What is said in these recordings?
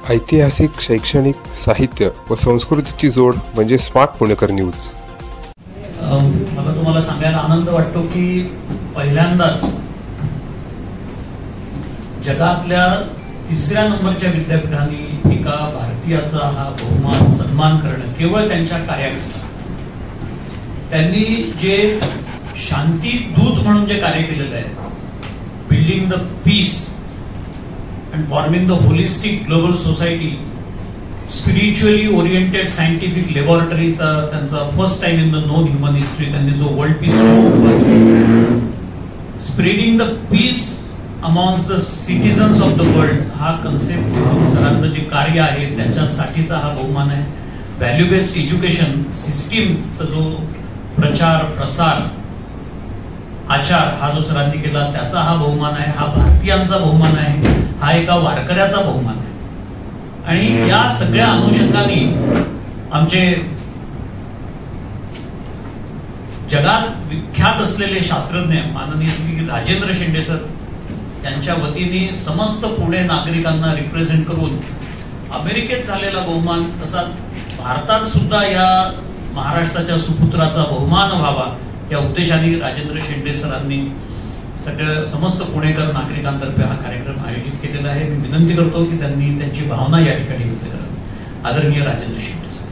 ऐतिहासिक, शैक्षणिक, साहित्य व संस्कृतीची जोड म्हणजे स्मार्ट पुणेकर न्यूज. मला तुम्हाला सांगायला आनंद वाटतो की पहिल्यांदाच जगातल्या 3ऱ्या नंबरच्या विद्यापीठांनी एका भारतीयाचा हा बहुमान सन्मान करणं केवळ त्यांच्या कार्याकरता. त्यांनी जे शांती दूत म्हणून जे कार्य केलेलं आहे, building the peace and forming the holistic global society, spiritually oriented scientific laboratory चा त्यांचा first time in the known human history त्यांनी जो world peace spreading the peace amongst the citizens of the world हा concept घेऊन सरांचं जे कार्य आहे त्याच्यासाठीचा हा बहुमान आहे. व्हॅल्यू बेस्ड एज्युकेशन सिस्टीमचा जो प्रचार प्रसार आचार हा जो सरांनी केला त्याचा हा बहुमान आहे. हा भारतीयांचा बहुमान आहे, हा एका वारकऱ्याचा बहुमान आहे. आणि या सगळ्या अनुषंगाने आमचे जगात विख्यात असलेले शास्त्रज्ञ माननीय श्री राजेंद्र शिंदे सर यांच्या वतीने समस्त पुणे नागरिकांना रिप्रेझेंट करून अमेरिकेत झालेला बहुमान तसाच भारतात सुद्धा या महाराष्ट्राच्या सुपुत्राचा बहुमान व्हावा या उद्देशाने राजेंद्र शिंदे सरांनी सगळ्या समस्त पुणेकर नागरिकांतर्फे हा कार्यक्रम आयोजित केलेला आहे. मी विनंती करतो की त्यांनी त्यांची भावना या ठिकाणी व्यक्त करावी. आदरणीय राजेंद्र शिंदे सर.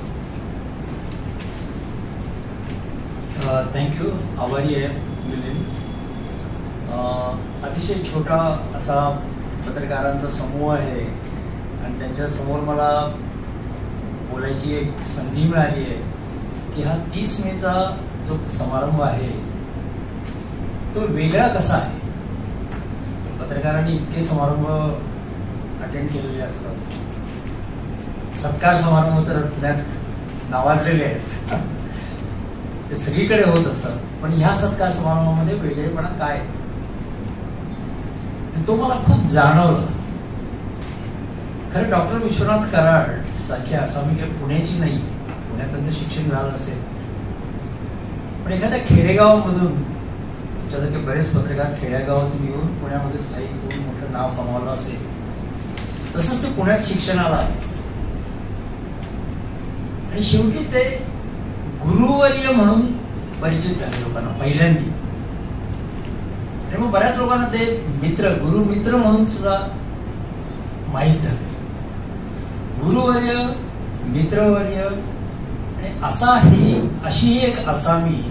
थँक्यू. आभारी आहे. अतिशय छोटा असा पत्रकारांचा समूह आहे आणि त्यांच्या समोर मला बोलायची एक संधी मिळाली आहे की हा 30 मेचा जो समारंभ आहे तो वेगळा कसा आहे. पत्रकारांनी इतके समारंभ अटेंड केलेले असतात, सत्कार समारंभ तर पुण्यात नावाजलेले आहेत, ते सगळीकडे होत असतात. पण ह्या सत्कार समारंभामध्ये वेगळेपणा काय तो मला खूप जाणवलं. खरं डॉक्टर विश्वनाथ कराड सारखी आसामी काही पुण्याची नाही, पुण्यात त्यांचं शिक्षण झालं असेल, पण एखाद्या खेडेगावामधून त्याच्यासारखे बरेच पत्रकार खेड्यागावातून येऊन पुण्यामध्ये स्थायिक होऊन मोठं नाव कमावलं असेल, तसंच ते पुण्यात शिक्षणाला आणि शेवटी ते गुरुवर्य म्हणून परिचित झाले लोकांना पहिल्यांदा. आणि मग बऱ्याच लोकांना ते मित्र, गुरु मित्र म्हणून सुद्धा माहीत झाले. गुरुवर्य, मित्रवर्य आणि अशी एक आसामी,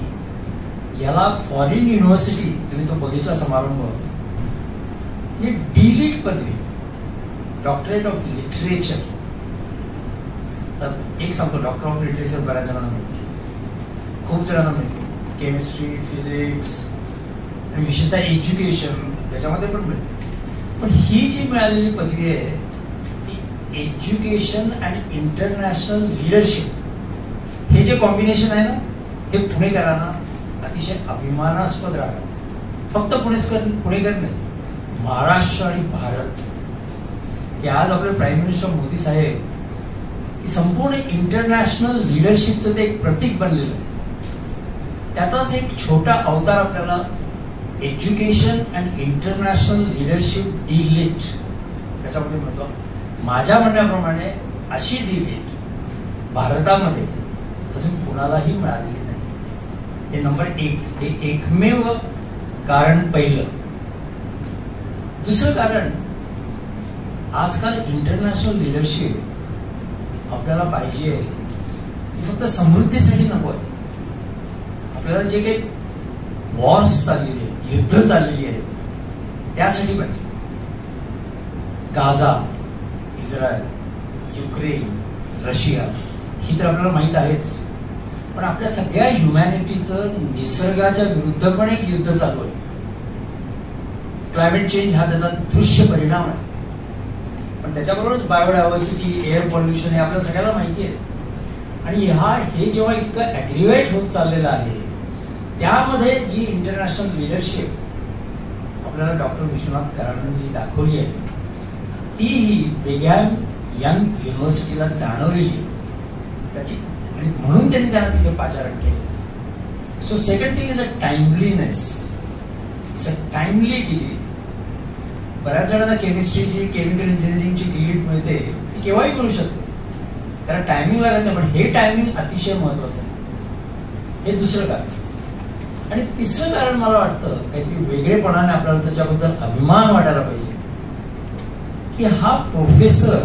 याला फॉरेन युनिव्हर्सिटी, तुम्ही तो बघितला समारंभ, ही डीलिट पदवी, डॉक्टरेट ऑफ लिटरेचर. तर एक सांगतो, डॉक्टर ऑफ लिटरेचर बऱ्याच जणांना मिळते, खूप जणांना मिळते, केमिस्ट्री, फिजिक्स आणि विशेषतः एज्युकेशन याच्यामध्ये पण मिळते. पण ही जी मिळालेली पदवी आहे ती एज्युकेशन अँड इंटरनॅशनल लीडरशिप, हे जे कॉम्बिनेशन आहे ना, हे पुणेकरांना अतिशय अभिमानास्पद राहणार. फक्त पुणेकर नाही, महाराष्ट्र आणि भारत, की आज आपले प्राईम मिनिस्टर मोदी साहेब की संपूर्ण इंटरनॅशनल लीडरशिपचं ते एक प्रतीक बनलेलं आहे. त्याचाच एक छोटा अवतार आपल्याला education and international leadership D Litt त्याच्यामध्ये मिळतो. माझ्या म्हणण्याप्रमाणे अशी डीलिट भारतामध्ये अजून कुणालाही मिळालेली नाही. हे नंबर 1, हे एकमेव कारण पहिलं. दुसरं कारण, आजकाल इंटरनॅशनल लीडरशिप आपल्याला पाहिजे ती फक्त समृद्धीसाठी नको आहे. आपल्याला जे काही वॉर्स चाललेली आहेत, युद्ध चाललेली आहेत, त्यासाठी पाहिजे. गाझा, इस्रायल, युक्रेन, रशिया, ही तर आपल्याला माहीत आहेच. पण आपल्या सगळ्या ह्युमॅनिटीचं निसर्गाच्या विरुद्ध पण एक युद्ध चालू आहे. क्लायमेट चेंज हा त्याचा दृश्य परिणाम आहे. पण त्याच्याबरोबरच बायोडायव्हर्सिटी, एअर पॉल्युशन हे आपल्याला सगळ्याला माहिती आहे. आणि हे जेव्हा इतकं ॲग्रिवेट होत चाललेलं आहे, त्यामध्ये जी इंटरनॅशनल लीडरशिप आपल्याला डॉक्टर विश्वनाथ कराडांनी जी दाखवली आहे, तीही वेगळ्या यंग युनिव्हर्सिटीला जाणवलेली आहे त्याची, आणि म्हणून त्यांनी त्यांना तिथे पाचारण केलं. So second thing is a timeliness, it's a timely degree. बऱ्याच जणांना केमिस्ट्रीची, केमिकल इंजिनिअरिंगची डिग्री मिळते, मिळते ती केव्हाही मिळू शकते, त्याला टायमिंग लागत नाही, पण हे टायमिंग अतिशय महत्वाचं आहे. हे दुसरं कारण. आणि तिसरं कारण मला वाटतं काहीतरी वेगळेपणाने आपल्याला त्याच्याबद्दल अभिमान वाटायला पाहिजे की हा प्रोफेसर,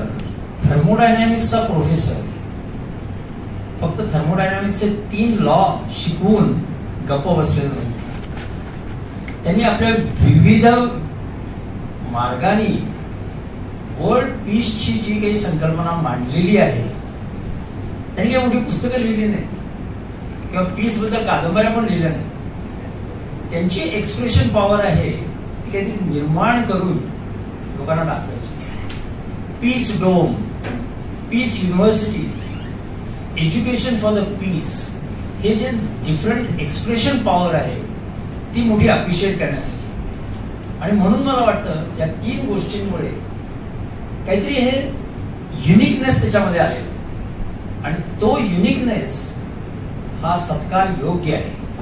थर्मोडायनॅमिक्सचा प्रोफेसर, फक्त थर्मोडायनॅमिक्सचे 3 लॉ शिकवून गप्प बसलेला नाही. त्यांनी आपल्या विविध मार्गाने वर्ल्ड पीसची जी काही संकल्पना मांडलेली आहे, त्यांनी काही मोठी पुस्तकं लिहिली नाहीत किंवा पीस बद्दल कादंबऱ्या पण लिहिल्या नाहीत. त्यांची एक्सप्रेशन पॉवर आहे ती काहीतरी निर्माण करून लोकांना दाखवायची. Peace dome, peace university, education for the peace, हे जे डिफरंट एक्सप्रेशन पॉवर आहे ती मोठी अप्रिशिएट करण्यासाठी. आणि म्हणून मला वाटतं या 3 गोष्टींमुळे काहीतरी हे युनिकनेस त्याच्यामध्ये आलेलं आहे. आणि तो युनिकनेस हा सत्कार योग्य आहे.